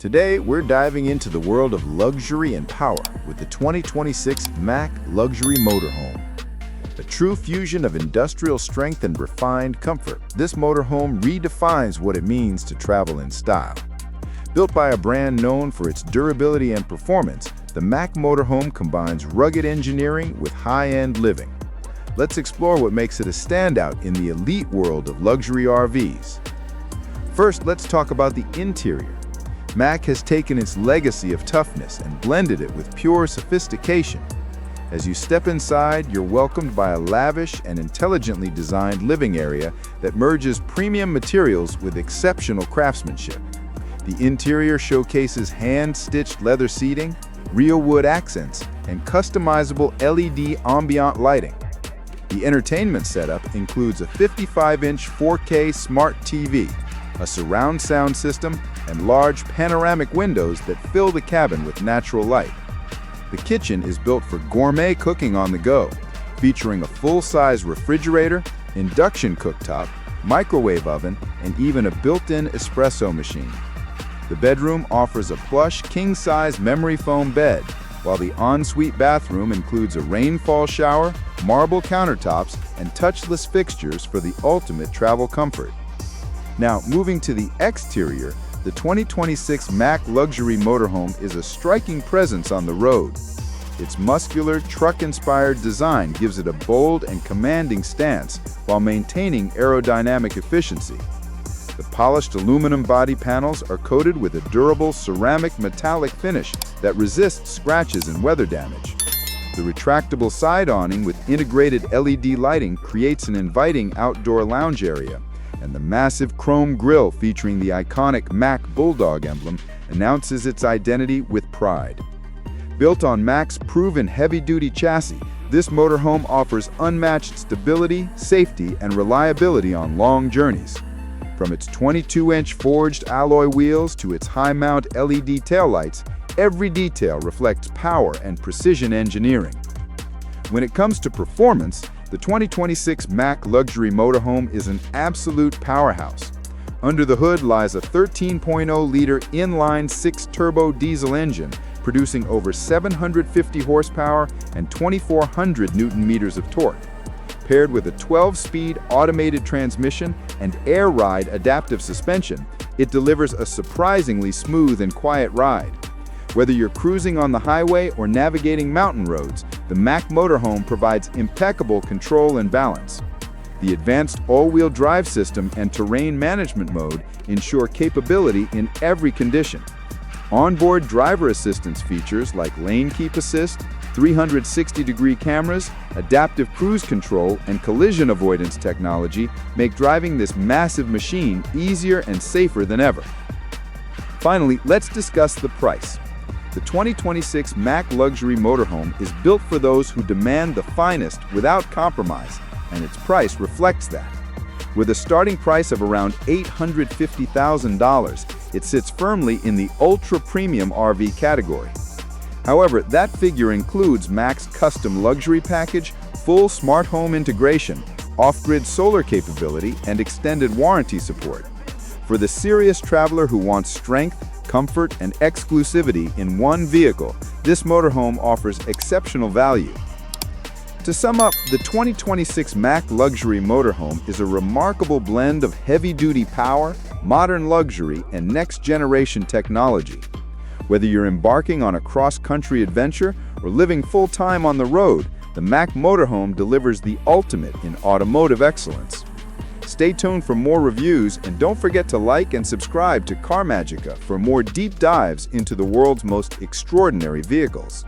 Today, we're diving into the world of luxury and power with the 2026 Mack Luxury Motorhome. A true fusion of industrial strength and refined comfort, this motorhome redefines what it means to travel in style. Built by a brand known for its durability and performance, the Mack Motorhome combines rugged engineering with high-end living. Let's explore what makes it a standout in the elite world of luxury RVs. First, let's talk about the interior. Mack has taken its legacy of toughness and blended it with pure sophistication. As you step inside, you're welcomed by a lavish and intelligently designed living area that merges premium materials with exceptional craftsmanship. The interior showcases hand-stitched leather seating, real wood accents, and customizable LED ambient lighting. The entertainment setup includes a 55-inch 4K smart TV, a surround sound system, and large panoramic windows that fill the cabin with natural light. The kitchen is built for gourmet cooking on the go, featuring a full-size refrigerator, induction cooktop, microwave oven, and even a built-in espresso machine. The bedroom offers a plush, king-size memory foam bed, while the ensuite bathroom includes a rainfall shower, marble countertops, and touchless fixtures for the ultimate travel comfort. Now, moving to the exterior, the 2026 Mack Luxury Motorhome is a striking presence on the road. Its muscular, truck-inspired design gives it a bold and commanding stance while maintaining aerodynamic efficiency. The polished aluminum body panels are coated with a durable ceramic metallic finish that resists scratches and weather damage. The retractable side awning with integrated LED lighting creates an inviting outdoor lounge area, and the massive chrome grille featuring the iconic Mack Bulldog emblem announces its identity with pride. Built on Mack's proven heavy-duty chassis, this motorhome offers unmatched stability, safety, and reliability on long journeys. From its 22-inch forged alloy wheels to its high-mount LED taillights, every detail reflects power and precision engineering. When it comes to performance, the 2026 Mack Luxury Motorhome is an absolute powerhouse. Under the hood lies a 13.0-liter inline 6-turbo diesel engine, producing over 750 horsepower and 2,400 newton-meters of torque. Paired with a 12-speed automated transmission and air ride adaptive suspension, it delivers a surprisingly smooth and quiet ride. Whether you're cruising on the highway or navigating mountain roads, the Mack Motorhome provides impeccable control and balance. The advanced all-wheel drive system and terrain management mode ensure capability in every condition. Onboard driver assistance features like lane keep assist, 360-degree cameras, adaptive cruise control, and collision avoidance technology make driving this massive machine easier and safer than ever. Finally, let's discuss the price. The 2026 Mack Luxury Motorhome is built for those who demand the finest without compromise, and its price reflects that. With a starting price of around $850,000, it sits firmly in the ultra-premium RV category. However, that figure includes Mack's custom luxury package, full smart home integration, off-grid solar capability, and extended warranty support. For the serious traveler who wants strength, comfort, and exclusivity in one vehicle, this motorhome offers exceptional value. To sum up, the 2026 Mack Luxury Motorhome is a remarkable blend of heavy-duty power, modern luxury, and next-generation technology. Whether you're embarking on a cross-country adventure or living full-time on the road, the Mack Motorhome delivers the ultimate in automotive excellence. Stay tuned for more reviews, and don't forget to like and subscribe to Car Magica for more deep dives into the world's most extraordinary vehicles.